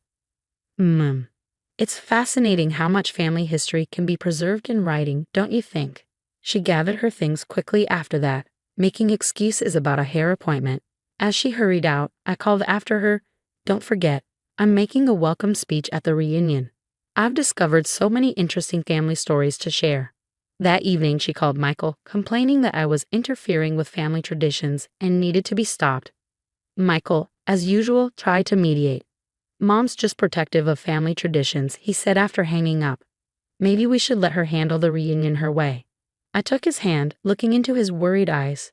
B: It's fascinating how much family history can be preserved in writing, don't you think? She gathered her things quickly after that, making excuses about a hair appointment. As she hurried out, I called after her, don't forget, I'm making a welcome speech at the reunion. I've discovered so many interesting family stories to share. That evening she called Michael, complaining that I was interfering with family traditions and needed to be stopped. Michael, as usual, tried to mediate. Mom's just protective of family traditions, he said after hanging up. Maybe we should let her handle the reunion her way. I took his hand, looking into his worried eyes.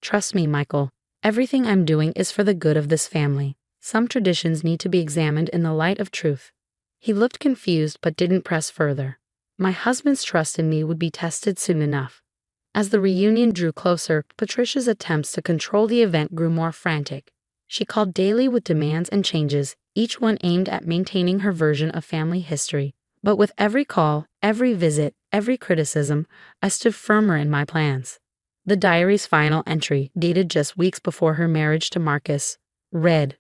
B: Trust me, Michael. Everything I'm doing is for the good of this family. Some traditions need to be examined in the light of truth. He looked confused but didn't press further. My husband's trust in me would be tested soon enough. As the reunion drew closer, Patricia's attempts to control the event grew more frantic. She called daily with demands and changes, each one aimed at maintaining her version of family history. But with every call, every visit, every criticism, I stood firmer in my plans. The diary's final entry, dated just weeks before her marriage to Marcus, read,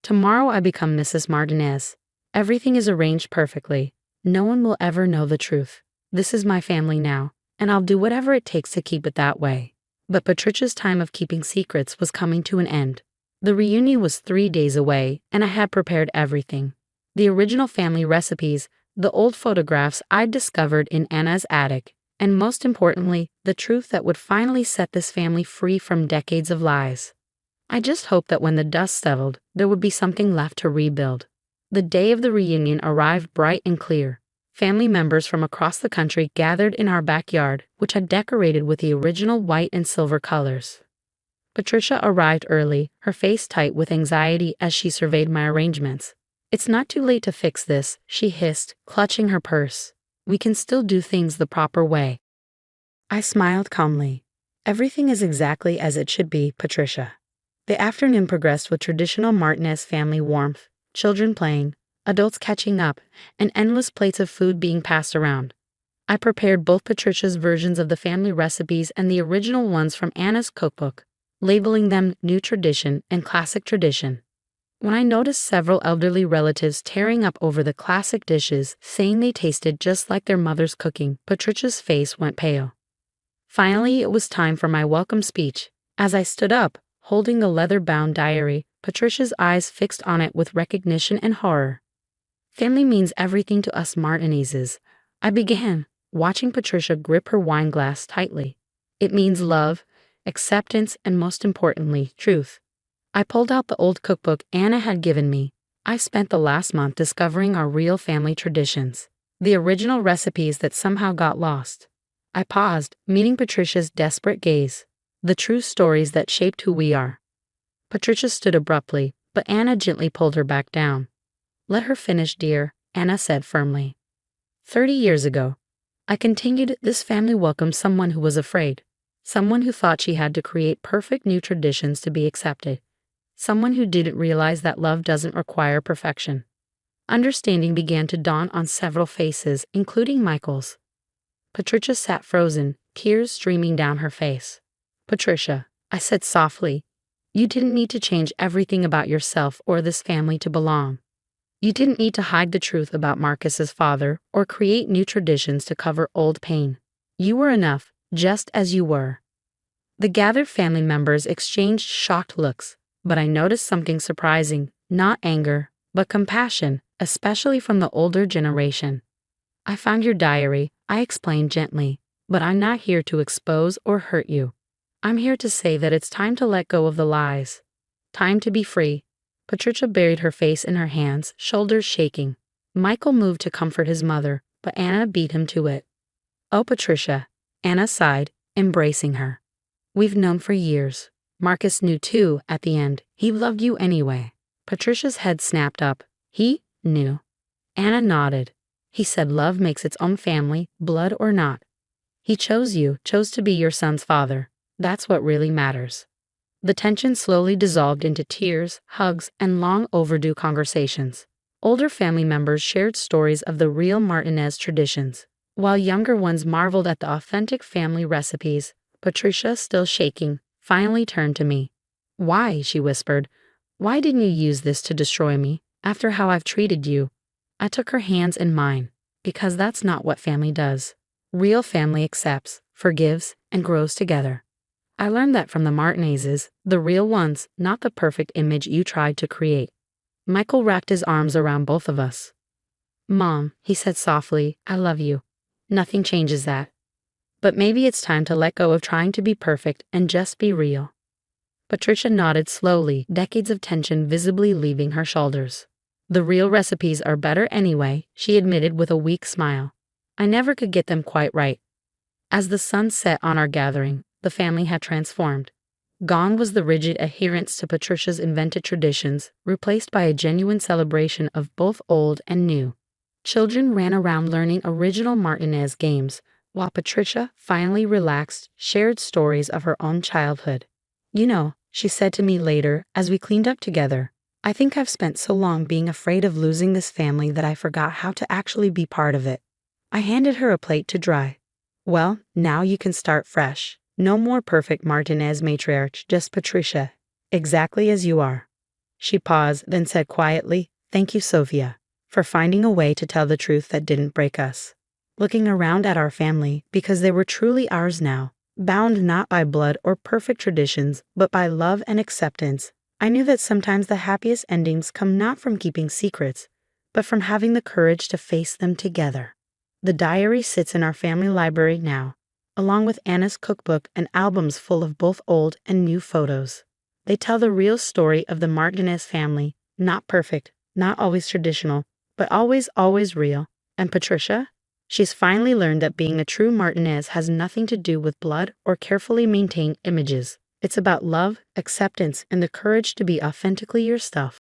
B: Tomorrow I become Mrs. Martinez. Everything is arranged perfectly. No one will ever know the truth. This is my family now, and I'll do whatever it takes to keep it that way. But Patricia's time of keeping secrets was coming to an end. The reunion was 3 days away, and I had prepared everything. The original family recipes, the old photographs I'd discovered in Anna's attic, and most importantly, the truth that would finally set this family free from decades of lies. I just hoped that when the dust settled, there would be something left to rebuild. The day of the reunion arrived bright and clear. Family members from across the country gathered in our backyard, which had decorated with the original white and silver colors. Patricia arrived early, her face tight with anxiety as she surveyed my arrangements. "It's not too late to fix this," she hissed, clutching her purse. "We can still do things the proper way." I smiled calmly. "Everything is exactly as it should be, Patricia." The afternoon progressed with traditional Martinez family warmth, children playing, adults catching up, and endless plates of food being passed around. I prepared both Patricia's versions of the family recipes and the original ones from Anna's cookbook, labeling them New Tradition and Classic Tradition. When I noticed several elderly relatives tearing up over the classic dishes, saying they tasted just like their mother's cooking, Patricia's face went pale. Finally, it was time for my welcome speech. As I stood up, holding the leather-bound diary, Patricia's eyes fixed on it with recognition and horror. "Family means everything to us Martinezes," I began, watching Patricia grip her wine glass tightly. "It means love, acceptance, and most importantly, truth." I pulled out the old cookbook Anna had given me. I spent the last month discovering our real family traditions, the original recipes that somehow got lost. I paused, meeting Patricia's desperate gaze. The true stories that shaped who we are. Patricia stood abruptly, but Anna gently pulled her back down. "Let her finish, dear," Anna said firmly. 30 years ago, I continued, this family welcomed someone who was afraid. Someone who thought she had to create perfect new traditions to be accepted. Someone who didn't realize that love doesn't require perfection. Understanding began to dawn on several faces, including Michael's. Patricia sat frozen, tears streaming down her face. "Patricia," I said softly, "you didn't need to change everything about yourself or this family to belong. You didn't need to hide the truth about Marcus's father or create new traditions to cover old pain. You were enough, just as you were." The gathered family members exchanged shocked looks, but I noticed something surprising, not anger, but compassion, especially from the older generation. "I found your diary," I explained gently, "but I'm not here to expose or hurt you. I'm here to say that it's time to let go of the lies. Time to be free." Patricia buried her face in her hands, shoulders shaking. Michael moved to comfort his mother, but Anna beat him to it. "Oh, Patricia," Anna sighed, embracing her. "We've known for years. Marcus knew too, at the end. He loved you anyway." Patricia's head snapped up. "He knew." Anna nodded. "He said love makes its own family, blood or not. He chose you, chose to be your son's father. That's what really matters." The tension slowly dissolved into tears, hugs, and long overdue conversations. Older family members shared stories of the real Martinez traditions, while younger ones marveled at the authentic family recipes. Patricia, still shaking, finally turned to me. "Why?" she whispered. "Why didn't you use this to destroy me, after how I've treated you?" I took her hands in mine. "Because that's not what family does. Real family accepts, forgives, and grows together. I learned that from the Martinezes, the real ones, not the perfect image you tried to create." Michael wrapped his arms around both of us. "Mom," he said softly, "I love you. Nothing changes that. But maybe it's time to let go of trying to be perfect and just be real." Patricia nodded slowly, decades of tension visibly leaving her shoulders. "The real recipes are better anyway," she admitted with a weak smile. "I never could get them quite right." As the sun set on our gathering, the family had transformed. Gone was the rigid adherence to Patricia's invented traditions, replaced by a genuine celebration of both old and new. Children ran around learning original Martinez games, while Patricia, finally relaxed, shared stories of her own childhood. "You know," she said to me later as we cleaned up together, "I think I've spent so long being afraid of losing this family that I forgot how to actually be part of it." I handed her a plate to dry. "Well, now you can start fresh. No more perfect Martinez matriarch, just Patricia, exactly as you are." She paused, then said quietly, "Thank you, Sophia, for finding a way to tell the truth that didn't break us." Looking around at our family, because they were truly ours now, bound not by blood or perfect traditions, but by love and acceptance, I knew that sometimes the happiest endings come not from keeping secrets, but from having the courage to face them together. The diary sits in our family library now, along with Anna's cookbook and albums full of both old and new photos. They tell the real story of the Martinez family, not perfect, not always traditional, but always, always real. And Patricia? She's finally learned that being a true Martinez has nothing to do with blood or carefully maintained images. It's about love, acceptance, and the courage to be authentically yourself.